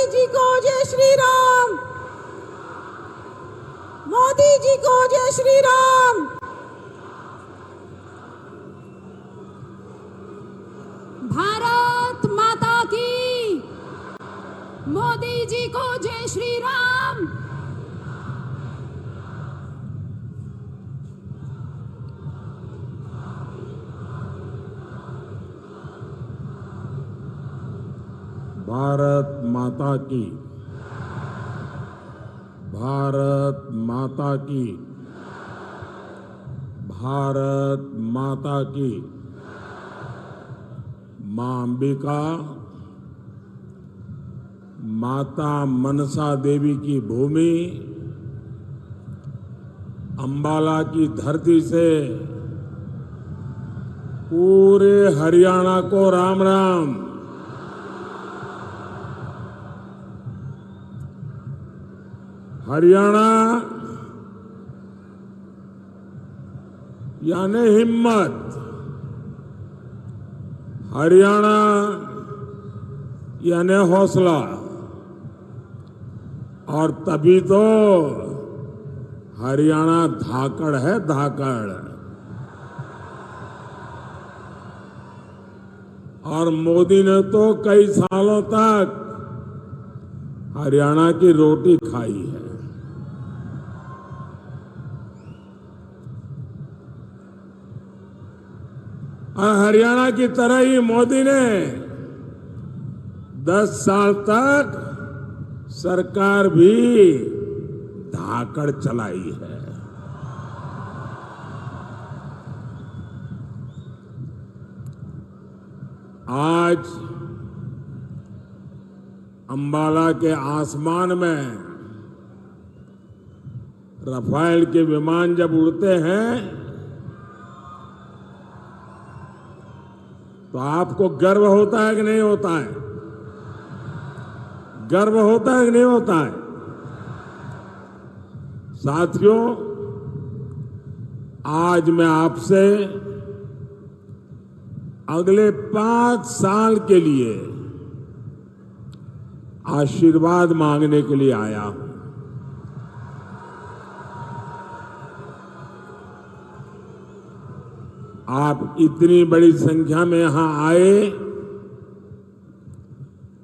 जी को जय श्री राम। मोदी जी को जय श्री राम। भारत माता की। मोदी जी को जय श्री राम। भारत माता की। भारत माता की। भारत माता की। मां अंबिका, माता मनसा देवी की भूमि, अंबाला की धरती से पूरे हरियाणा को राम राम। हरियाणा यानी हिम्मत, हरियाणा यानी हौसला, और तभी तो हरियाणा धाकड़ है, धाकड़। और मोदी ने तो कई सालों तक हरियाणा की रोटी खाई है। और हरियाणा की तरह ही मोदी ने 10 साल तक सरकार भी धाकड़ चलाई है। आज अंबाला के आसमान में राफेल के विमान जब उड़ते हैं तो आपको गर्व होता है कि नहीं होता है? गर्व होता है कि नहीं होता है? साथियों, आज मैं आपसे अगले 5 साल के लिए आशीर्वाद मांगने के लिए आया हूं। आप इतनी बड़ी संख्या में यहां आए,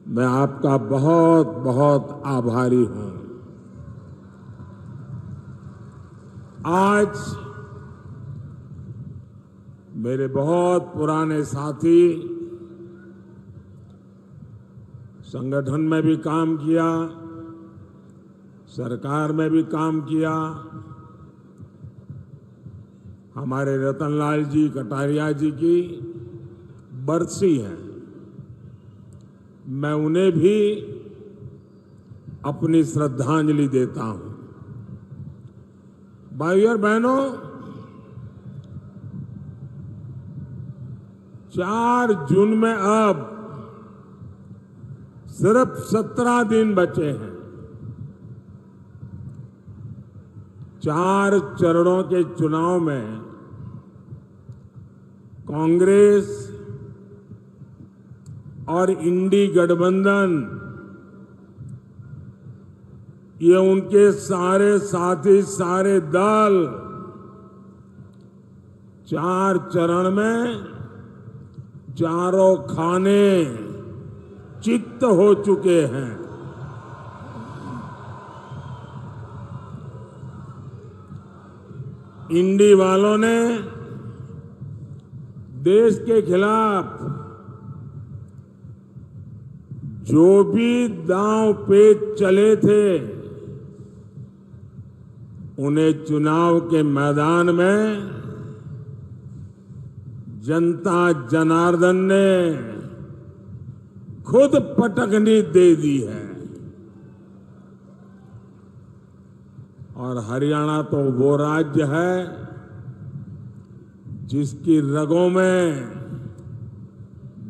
मैं आपका बहुत बहुत आभारी हूं। आज मेरे बहुत पुराने साथी, संगठन में भी काम किया, सरकार में भी काम किया, हमारे रतनलाल जी कटारिया जी की बरसी है। मैं उन्हें भी अपनी श्रद्धांजलि देता हूं। भाइयों और बहनों, 4 जून में अब सिर्फ 17 दिन बचे हैं। 4 चरणों के चुनाव में कांग्रेस और इंडी गठबंधन, ये उनके सारे साथी, सारे दल 4 चरण में चारों खाने चित्त हो चुके हैं। इंडी वालों ने देश के खिलाफ जो भी दांव पेच चले थे, उन्हें चुनाव के मैदान में जनता जनार्दन ने खुद पटकनी दे दी है। और हरियाणा तो वो राज्य है जिसकी रगों में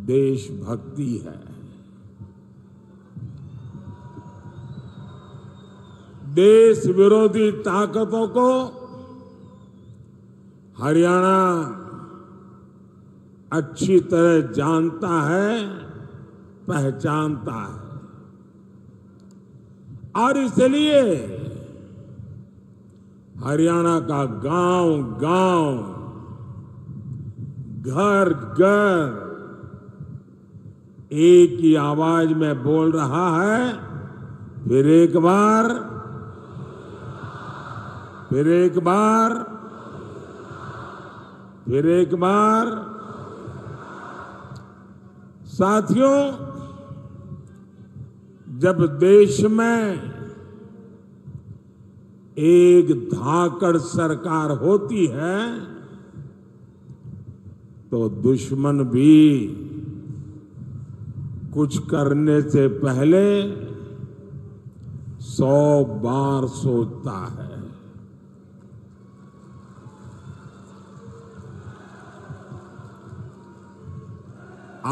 देशभक्ति है। देश विरोधी ताकतों को हरियाणा अच्छी तरह जानता है, पहचानता है। और इसलिए हरियाणा का गांव गांव, घर घर एक ही आवाज में बोल रहा है, फिर एक बार, फिर एक बार, फिर एक बार। साथियों, जब देश में एक धाकड़ सरकार होती है तो दुश्मन भी कुछ करने से पहले 100 बार सोचता है।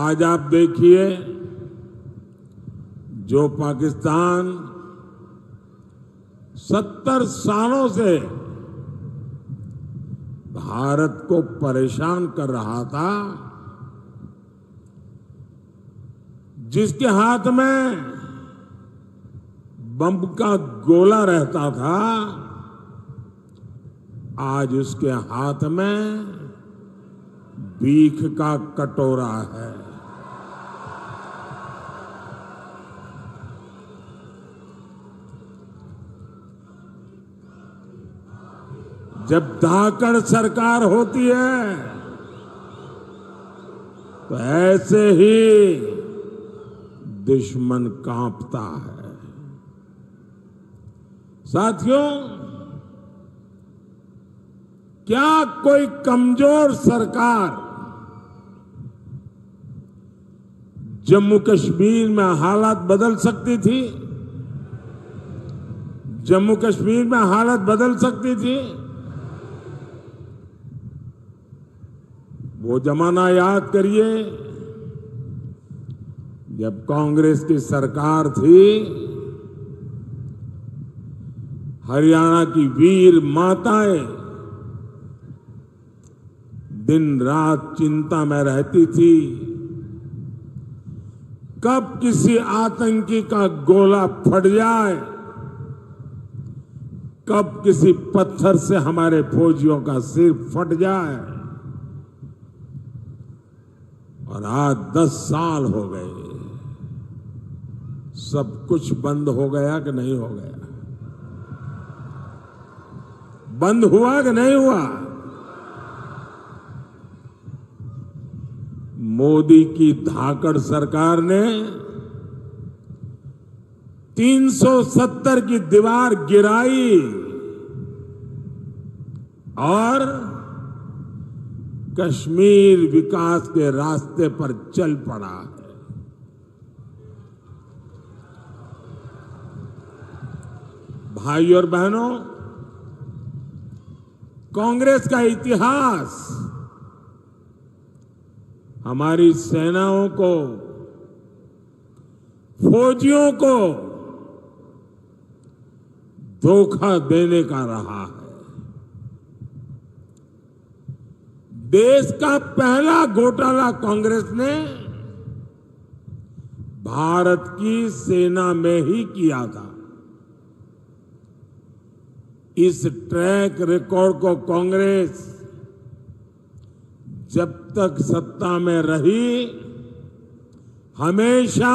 आज आप देखिए, जो पाकिस्तान 70 सालों से भारत को परेशान कर रहा था, जिसके हाथ में बम का गोला रहता था, आज उसके हाथ में भीख का कटोरा है। जब धाकड़ सरकार होती है तो ऐसे ही दुश्मन कांपता है। साथियों, क्या कोई कमजोर सरकार जम्मू कश्मीर में हालात बदल सकती थी? जम्मू कश्मीर में हालत बदल सकती थी? वो जमाना याद करिए जब कांग्रेस की सरकार थी। हरियाणा की वीर माताएं दिन रात चिंता में रहती थी, कब किसी आतंकी का गोला फट जाए, कब किसी पत्थर से हमारे फौजियों का सिर फट जाए। और आज 10 साल हो गए, सब कुछ बंद हो गया कि नहीं हो गया? बंद हुआ कि नहीं हुआ? मोदी की धाकड़ सरकार ने 370 की दीवार गिराई और कश्मीर विकास के रास्ते पर चल पड़ा है। भाई और बहनों, कांग्रेस का इतिहास हमारी सेनाओं को, फौजियों को धोखा देने का रहा है। देश का पहला घोटाला कांग्रेस ने भारत की सेना में ही किया था। इस ट्रैक रिकॉर्ड को कांग्रेस जब तक सत्ता में रही हमेशा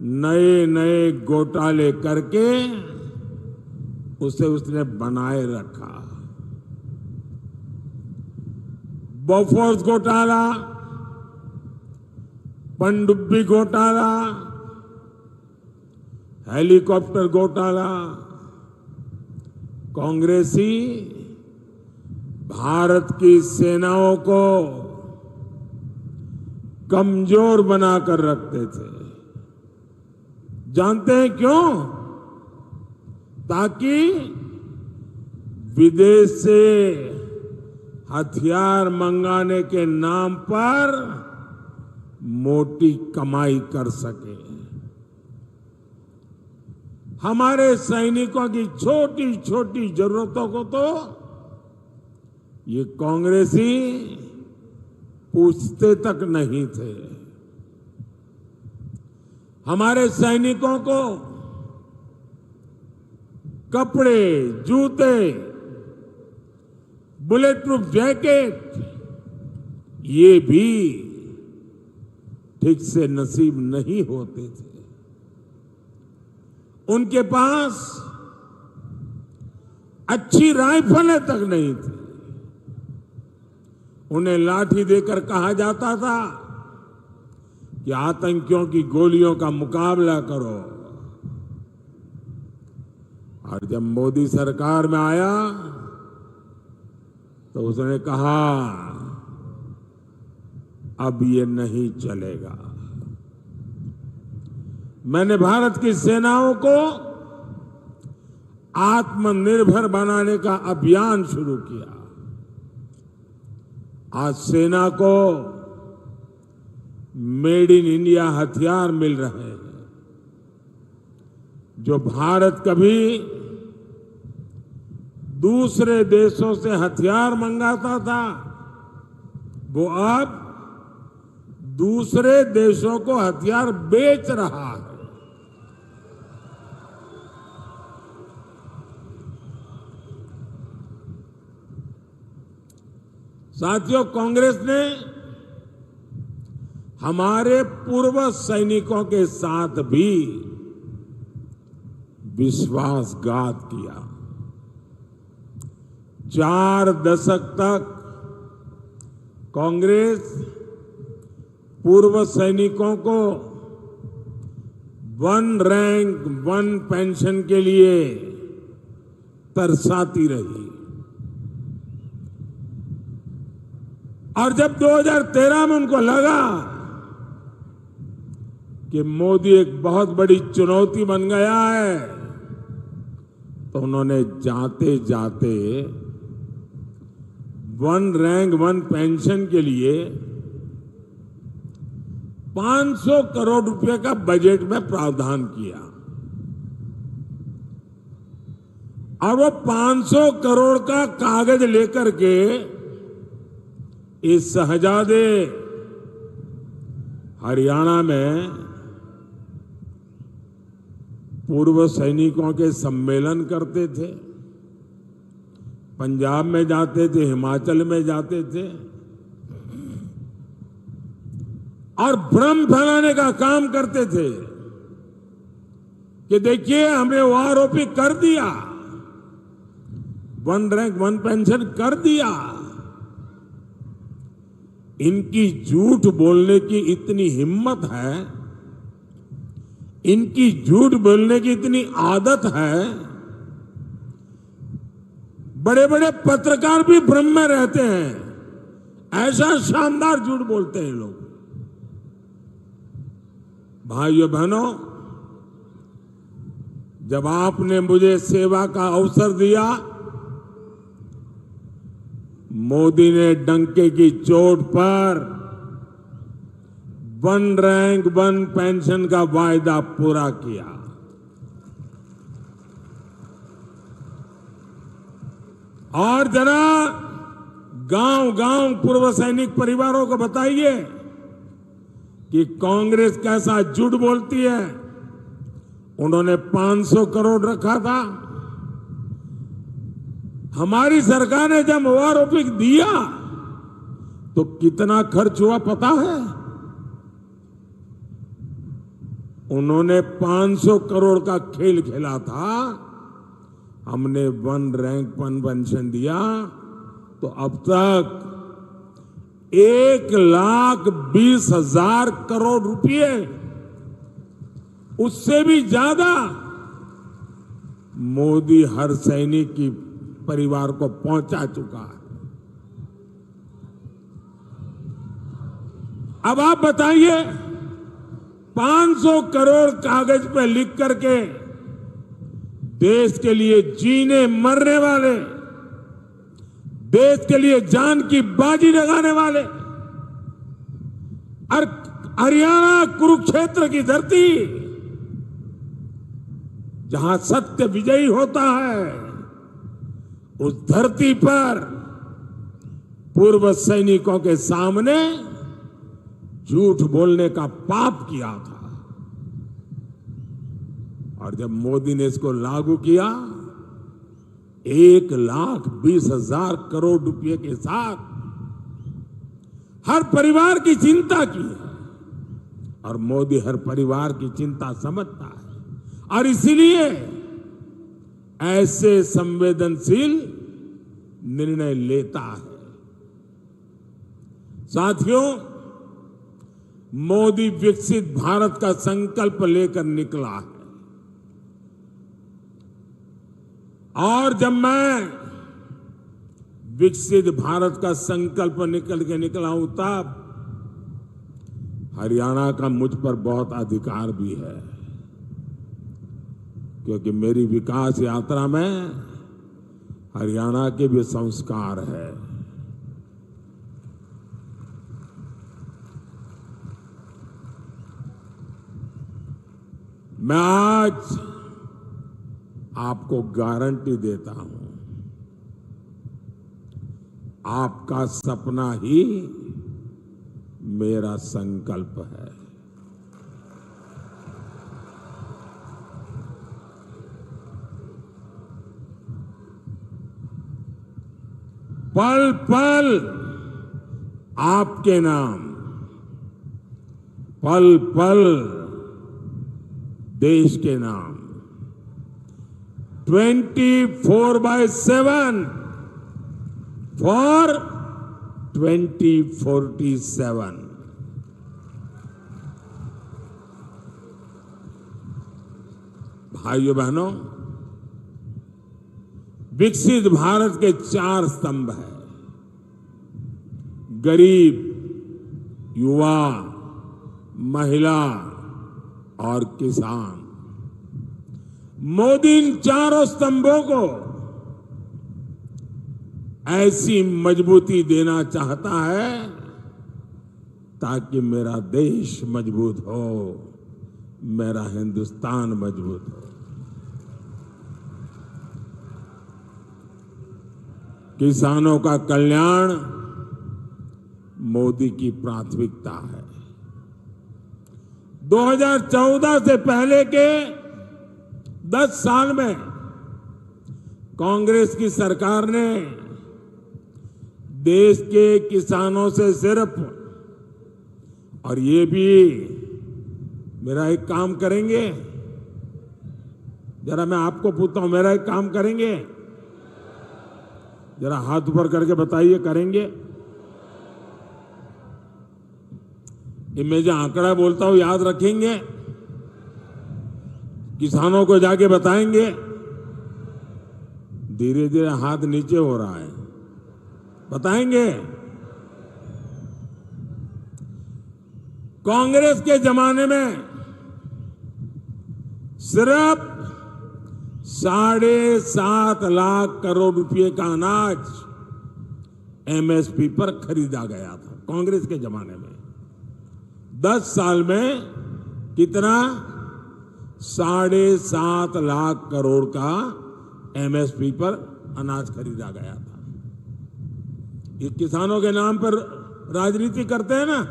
नए नए घोटाले करके उसने बनाए रखा। बोफोर्स घोटाला, पनडुब्बी घोटाला, हेलीकॉप्टर घोटाला, कांग्रेसी भारत की सेनाओं को कमजोर बनाकर रखते थे। जानते हैं क्यों? ताकि विदेश से हथियार मंगाने के नाम पर मोटी कमाई कर सके। हमारे सैनिकों की छोटी छोटी जरूरतों को तो ये कांग्रेसी पूछते तक नहीं थे। हमारे सैनिकों को कपड़े, जूते, बुलेट प्रूफ जैकेट, ये भी ठीक से नसीब नहीं होते थे। उनके पास अच्छी राइफलें तक नहीं थी। उन्हें लाठी देकर कहा जाता था कि आतंकियों की गोलियों का मुकाबला करो। और जब मोदी सरकार में आया तो उसने कहा अब ये नहीं चलेगा। मैंने भारत की सेनाओं को आत्मनिर्भर बनाने का अभियान शुरू किया। आज सेना को मेड इन इंडिया हथियार मिल रहे हैं। जो भारत कभी दूसरे देशों से हथियार मंगाता था, वो अब दूसरे देशों को हथियार बेच रहा है। साथियों, कांग्रेस ने हमारे पूर्व सैनिकों के साथ भी विश्वासघात किया। 4 दशक तक कांग्रेस पूर्व सैनिकों को 1 रैंक 1 पेंशन के लिए तरसाती रही। और जब 2013 में उनको लगा कि मोदी एक बहुत बड़ी चुनौती बन गया है, तो उन्होंने जाते जाते 1 रैंक 1 पेंशन के लिए 500 करोड़ रुपए का बजट में प्रावधान किया। और वो 500 करोड़ का कागज लेकर के इस शहजादे हरियाणा में पूर्व सैनिकों के सम्मेलन करते थे, पंजाब में जाते थे, हिमाचल में जाते थे और भ्रम फैलाने का काम करते थे कि देखिए हमने वो आरोपी कर दिया, 1 रैंक 1 पेंशन कर दिया। इनकी झूठ बोलने की इतनी हिम्मत है, इनकी झूठ बोलने की इतनी आदत है, बड़े बड़े पत्रकार भी भ्रम में रहते हैं। ऐसा शानदार झूठ बोलते हैं लोग। भाइयों बहनों, जब आपने मुझे सेवा का अवसर दिया, मोदी ने डंके की चोट पर 1 रैंक 1 पेंशन का वायदा पूरा किया। और जरा गांव-गांव पूर्व सैनिक परिवारों को बताइए कि कांग्रेस कैसा झूठ बोलती है। उन्होंने 500 करोड़ रखा था। हमारी सरकार ने जब ओआरओपी दिया तो कितना खर्च हुआ पता है? उन्होंने 500 करोड़ का खेल खेला था, हमने 1 रैंक 1 पेंशन दिया, तो अब तक 1,20,000 करोड़ रुपए, उससे भी ज्यादा मोदी हर सैनिक की परिवार को पहुंचा चुका है। अब आप बताइए, 500 करोड़ कागज पे लिख करके देश के लिए जीने मरने वाले, देश के लिए जान की बाजी लगाने वाले, और हरियाणा कुरुक्षेत्र की धरती जहां सत्य विजयी होता है, उस धरती पर पूर्व सैनिकों के सामने झूठ बोलने का पाप किया था। और जब मोदी ने इसको लागू किया 1,20,000 करोड़ रुपए के साथ हर परिवार की चिंता की है और मोदी हर परिवार की चिंता समझता है और इसीलिए ऐसे संवेदनशील निर्णय लेता है। साथियों, मोदी विकसित भारत का संकल्प लेकर निकला है और जब मैं विकसित भारत का संकल्प निकला हूं तब हरियाणा का मुझ पर बहुत अधिकार भी है, क्योंकि मेरी विकास यात्रा में हरियाणा के भी संस्कार है। मैं आज आपको गारंटी देता हूं, आपका सपना ही मेरा संकल्प है। पल पल आपके नाम, पल पल देश के नाम, 24/7 फॉर 2047। भाइयों बहनों, विकसित भारत के 4 स्तंभ हैं: गरीब, युवा, महिला और किसान। मोदी इन 4 स्तंभों को ऐसी मजबूती देना चाहता है ताकि मेरा देश मजबूत हो, मेरा हिंदुस्तान मजबूत हो। किसानों का कल्याण मोदी की प्राथमिकता है। 2014 से पहले के 10 साल में कांग्रेस की सरकार ने देश के किसानों से सिर्फ, और ये भी मेरा एक काम करेंगे, जरा मैं आपको पूछता हूं, मेरा एक काम करेंगे? जरा हाथ ऊपर करके बताइए, करेंगे? ये मैं जो आंकड़ा बोलता हूं याद रखेंगे? किसानों को जाके बताएंगे? धीरे धीरे हाथ नीचे हो रहा है, बताएंगे? कांग्रेस के जमाने में सिर्फ 7.5 लाख करोड़ रुपए का अनाज एमएसपी पर खरीदा गया था। कांग्रेस के जमाने में 10 साल में कितना? 7.5 लाख करोड़ का एमएसपी पर अनाज खरीदा गया था। ये किसानों के नाम पर राजनीति करते हैं ना।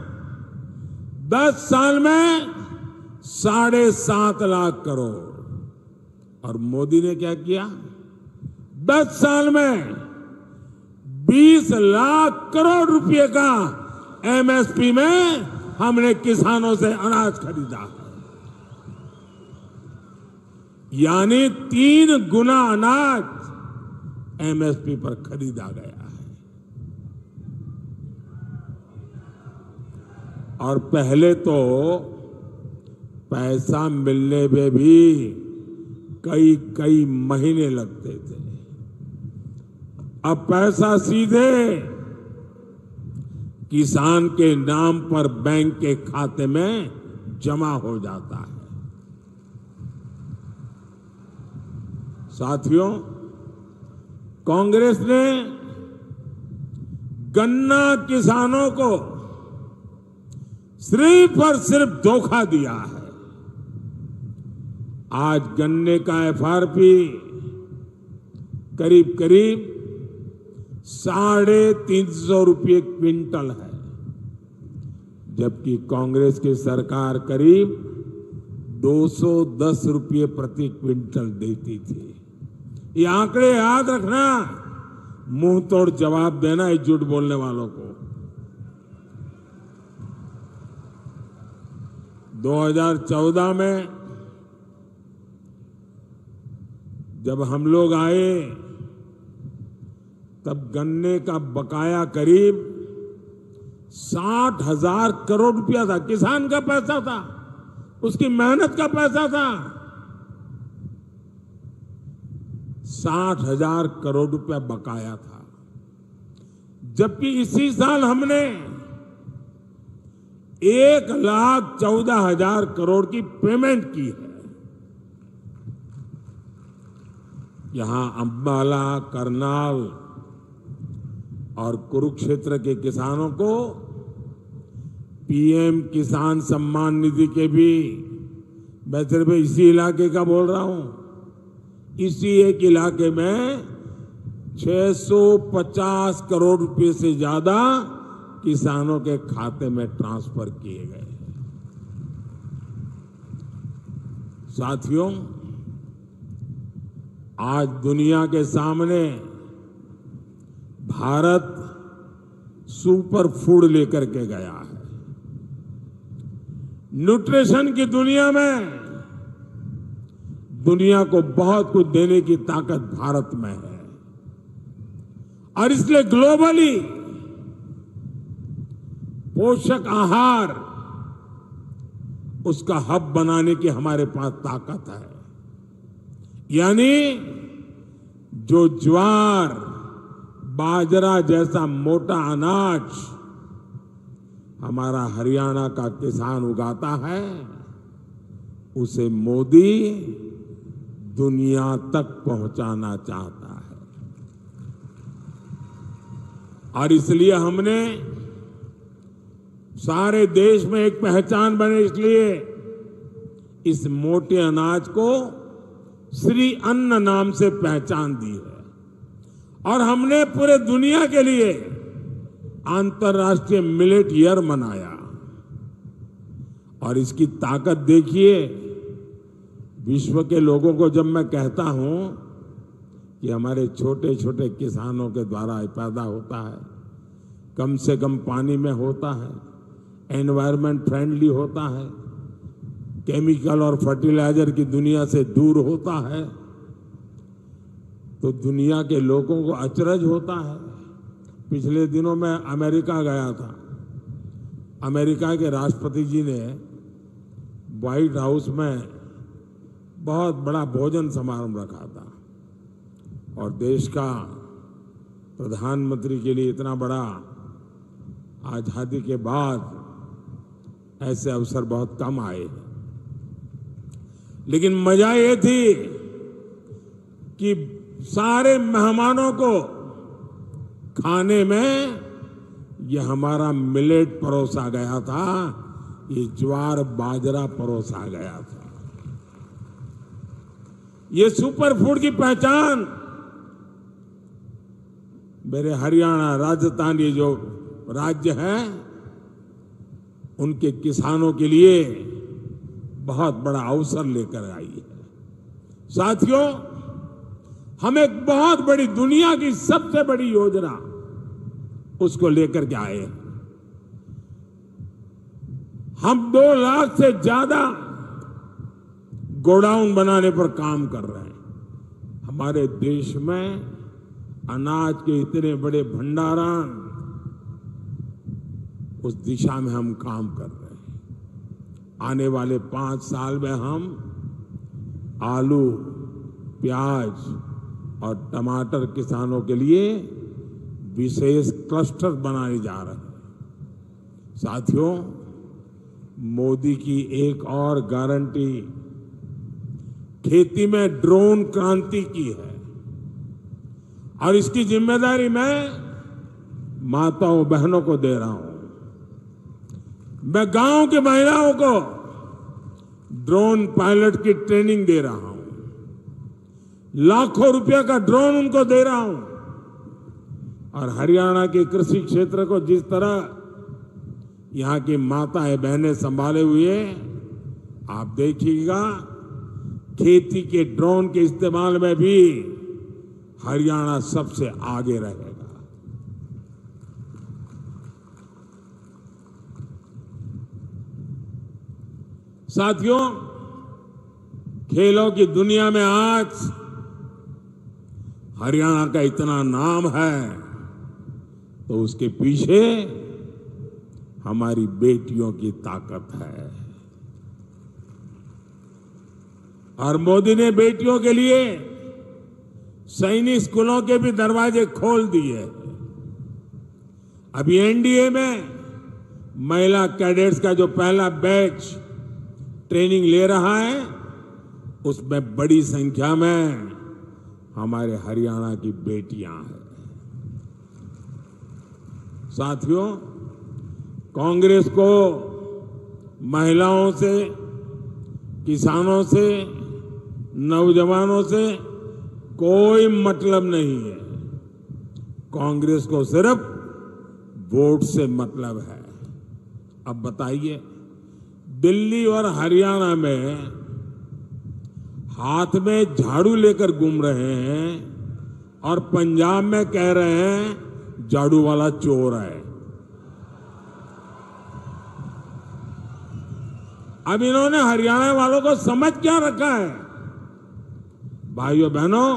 10 साल में 7.5 लाख करोड़। और मोदी ने क्या किया? 10 साल में 20 लाख करोड़ रुपए का एमएसपी में हमने किसानों से अनाज खरीदा, यानी 3 गुना अनाज एमएसपी पर खरीदा गया है। और पहले तो पैसा मिलने में भी कई महीने लगते थे। अब पैसा सीधे किसान के नाम पर बैंक के खाते में जमा हो जाता है। साथियों, कांग्रेस ने गन्ना किसानों को सिर्फ और सिर्फ धोखा दिया है। आज गन्ने का एफआरपी करीब 350 रुपये क्विंटल है, जबकि कांग्रेस की सरकार करीब 210 रुपये प्रति क्विंटल देती थी। ये आंकड़े याद रखना, मुंह तोड़ जवाब देना इस झूठ बोलने वालों को। 2014 में जब हम लोग आए तब गन्ने का बकाया करीब 60,000 करोड़ रुपया था। किसान का पैसा था, उसकी मेहनत का पैसा था। 60,000 करोड़ रुपया बकाया था, जबकि इसी साल हमने 1,14,000 करोड़ की पेमेंट की है। यहां अंबाला, करनाल और कुरुक्षेत्र के किसानों को पीएम किसान सम्मान निधि के भी, मैं सिर्फ इसी इलाके का बोल रहा हूं, इसी एक इलाके में 650 करोड़ रुपए से ज्यादा किसानों के खाते में ट्रांसफर किए गए। साथियों, आज दुनिया के सामने भारत सुपर फूड लेकर के गया है। न्यूट्रिशन की दुनिया में दुनिया को बहुत कुछ देने की ताकत भारत में है, और इसलिए ग्लोबली पोषक आहार उसका हब बनाने की हमारे पास ताकत है। यानी जो ज्वार, बाजरा जैसा मोटा अनाज हमारा हरियाणा का किसान उगाता है, उसे मोदी दुनिया तक पहुंचाना चाहता है। और इसलिए हमने सारे देश में एक पहचान बने, इसलिए इस मोटे अनाज को श्री अन्न नाम से पहचान दी है। और हमने पूरे दुनिया के लिए अंतर्राष्ट्रीय मिलेट ईयर मनाया। और इसकी ताकत देखिए, विश्व के लोगों को जब मैं कहता हूं कि हमारे छोटे छोटे किसानों के द्वारा पैदा होता है, कम से कम पानी में होता है, एनवायरमेंट फ्रेंडली होता है, केमिकल और फर्टिलाइजर की दुनिया से दूर होता है, तो दुनिया के लोगों को अचरज होता है। पिछले दिनों मैं अमेरिका गया था। अमेरिका के राष्ट्रपति जी ने व्हाइट हाउस में बहुत बड़ा भोजन समारोह रखा था, और देश का प्रधानमंत्री के लिए इतना बड़ा आजादी के बाद ऐसे अवसर बहुत कम आए। लेकिन मजा ये थी कि सारे मेहमानों को खाने में ये हमारा मिलेट परोसा गया था, ये ज्वार बाजरा परोसा गया था। ये सुपर फूड की पहचान मेरे हरियाणा, राजस्थान, ये जो राज्य है, उनके किसानों के लिए बहुत बड़ा अवसर लेकर आई है। साथियों, हम एक बहुत बड़ी, दुनिया की सबसे बड़ी योजना उसको लेकर के आए हैं। हम 2 लाख से ज्यादा गोडाउन बनाने पर काम कर रहे हैं। हमारे देश में अनाज के इतने बड़े भंडारण, उस दिशा में हम काम कर रहे हैं। आने वाले 5 साल में हम आलू, प्याज और टमाटर किसानों के लिए विशेष क्लस्टर बनाने जा रहे हैं। साथियों, मोदी की एक और गारंटी खेती में ड्रोन क्रांति की है, और इसकी जिम्मेदारी मैं माताओं बहनों को दे रहा हूं। मैं गांव की महिलाओं को ड्रोन पायलट की ट्रेनिंग दे रहा हूं, लाखों रुपया का ड्रोन उनको दे रहा हूं। और हरियाणा के कृषि क्षेत्र को जिस तरह यहां की माताएं बहनें संभाले हुए, आप देखिएगा खेती के ड्रोन के इस्तेमाल में भी हरियाणा सबसे आगे रहेगा। साथियों, खेलों की दुनिया में आज हरियाणा का इतना नाम है तो उसके पीछे हमारी बेटियों की ताकत है। और मोदी ने बेटियों के लिए सैनिक स्कूलों के भी दरवाजे खोल दिए। अभी एनडीए में महिला कैडेट्स का जो पहला बैच ट्रेनिंग ले रहा है, उसमें बड़ी संख्या में हमारे हरियाणा की बेटियां हैं। साथियों, कांग्रेस को महिलाओं से, किसानों से, नौजवानों से कोई मतलब नहीं है। कांग्रेस को सिर्फ वोट से मतलब है। अब बताइए, दिल्ली और हरियाणा में हाथ में झाड़ू लेकर घूम रहे हैं और पंजाब में कह रहे हैं झाड़ू वाला चोर है। अब इन्होंने हरियाणा वालों को समझ क्या रखा है? भाइयों बहनों,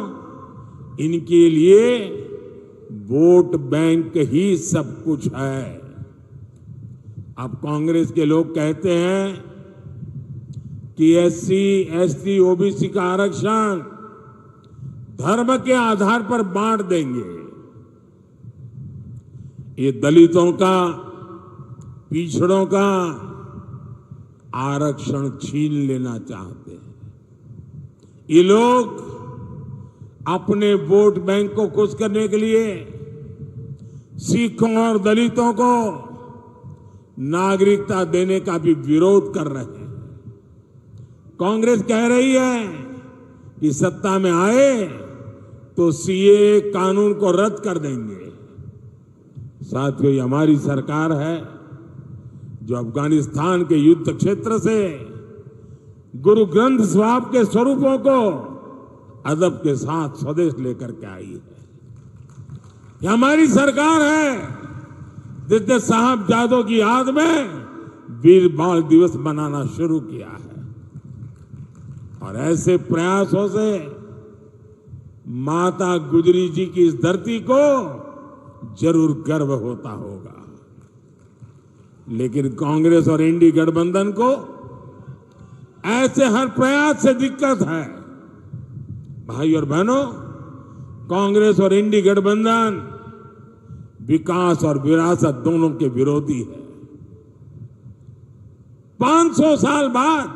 इनके लिए वोट बैंक ही सब कुछ है। अब कांग्रेस के लोग कहते हैं कि एससी, एसटी, ओबीसी का आरक्षण धर्म के आधार पर बांट देंगे। ये दलितों का, पिछड़ों का आरक्षण छीन लेना चाहते हैं। ये लोग अपने वोट बैंक को खुश करने के लिए सिखों और दलितों को नागरिकता देने का भी विरोध कर रहे हैं। कांग्रेस कह रही है कि सत्ता में आए तो सीए कानून को रद्द कर देंगे। साथियों, ये हमारी सरकार है जो अफगानिस्तान के युद्ध क्षेत्र से गुरु ग्रंथ साहब के स्वरूपों को अदब के साथ स्वदेश लेकर के आई है। ये हमारी सरकार है जिसने साहबजादों की याद में वीर बाल दिवस मनाना शुरू किया है। और ऐसे प्रयासों से माता गुजरी जी की इस धरती को जरूर गर्व होता होगा। लेकिन कांग्रेस और इंडी गठबंधन को ऐसे हर प्रयास से दिक्कत है। भाई और बहनों, कांग्रेस और इंडी गठबंधन विकास और विरासत दोनों के विरोधी है। 500 साल बाद,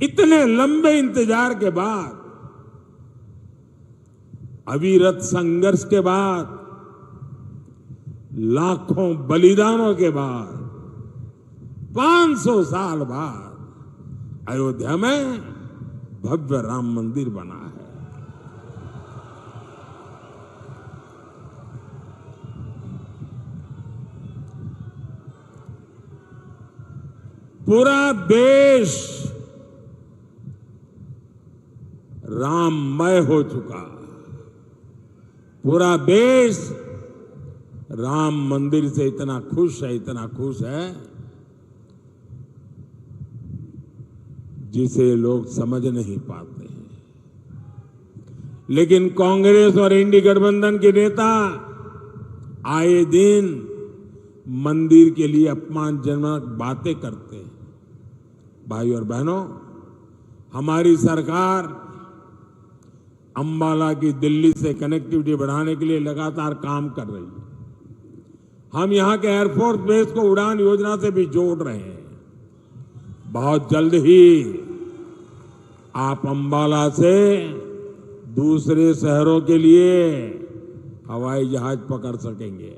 इतने लंबे इंतजार के बाद, अविरत संघर्ष के बाद, लाखों बलिदानों के बाद, 500 साल बाद अयोध्या में भव्य राम मंदिर बना है। पूरा देश राममय हो चुका। पूरा देश राम मंदिर से इतना खुश है, इतना खुश है, जिसे लोग समझ नहीं पाते हैं। लेकिन कांग्रेस और इंडी गठबंधन के नेता आए दिन मंदिर के लिए अपमानजनक बातें करते हैं। भाई और बहनों, हमारी सरकार अंबाला की दिल्ली से कनेक्टिविटी बढ़ाने के लिए लगातार काम कर रही है। हम यहां के एयरफोर्स बेस को उड़ान योजना से भी जोड़ रहे हैं। बहुत जल्द ही आप अंबाला से दूसरे शहरों के लिए हवाई जहाज पकड़ सकेंगे।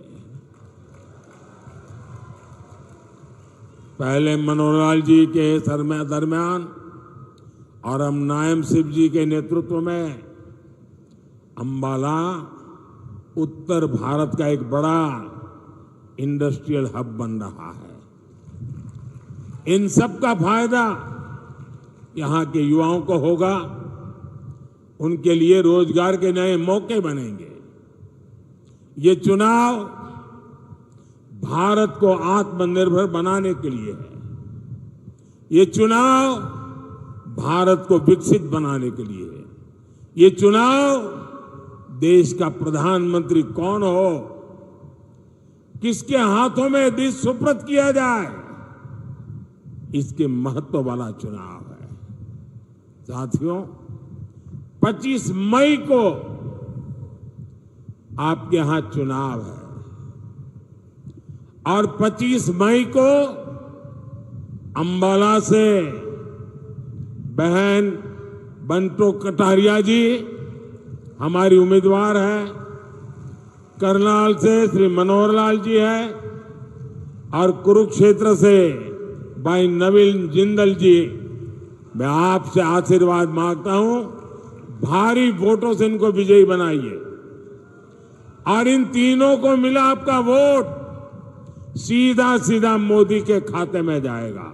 पहले मनोहर जी के दरमियान और हम नायब सिंह जी के नेतृत्व में अंबाला उत्तर भारत का एक बड़ा इंडस्ट्रियल हब बन रहा है। इन सब का फायदा यहां के युवाओं को होगा, उनके लिए रोजगार के नए मौके बनेंगे। ये चुनाव भारत को आत्मनिर्भर बनाने के लिए है। ये चुनाव भारत को विकसित बनाने के लिए है। ये चुनाव देश का प्रधानमंत्री कौन हो, किसके हाथों में देश सुपुर्द किया जाए, इसके महत्व वाला चुनाव है। साथियों, 25 मई को आपके यहां चुनाव है और 25 मई को अंबाला से बहन बंटो कटारिया जी हमारी उम्मीदवार है, करनाल से श्री मनोहर लाल जी है और कुरुक्षेत्र से भाई नवीन जिंदल जी। मैं आपसे आशीर्वाद मांगता हूं, भारी वोटों से इनको विजयी बनाइए और इन तीनों को मिला आपका वोट सीधा सीधा मोदी के खाते में जाएगा।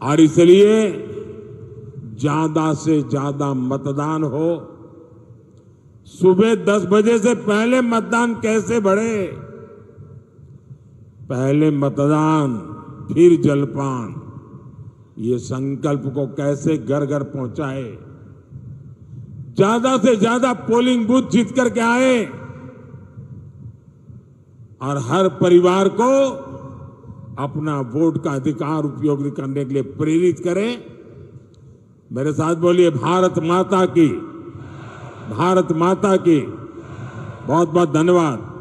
और इसलिए ज्यादा से ज्यादा मतदान हो। सुबह 10 बजे से पहले मतदान कैसे बढ़े? पहले मतदान फिर जलपान, ये संकल्प को कैसे घर घर पहुंचाए। ज्यादा से ज्यादा पोलिंग बूथ जीत करके आए और हर परिवार को अपना वोट का अधिकार उपयोग करने के लिए प्रेरित करें। मेरे साथ बोलिए, भारत माता की, भारत माता की। बहुत बहुत धन्यवाद।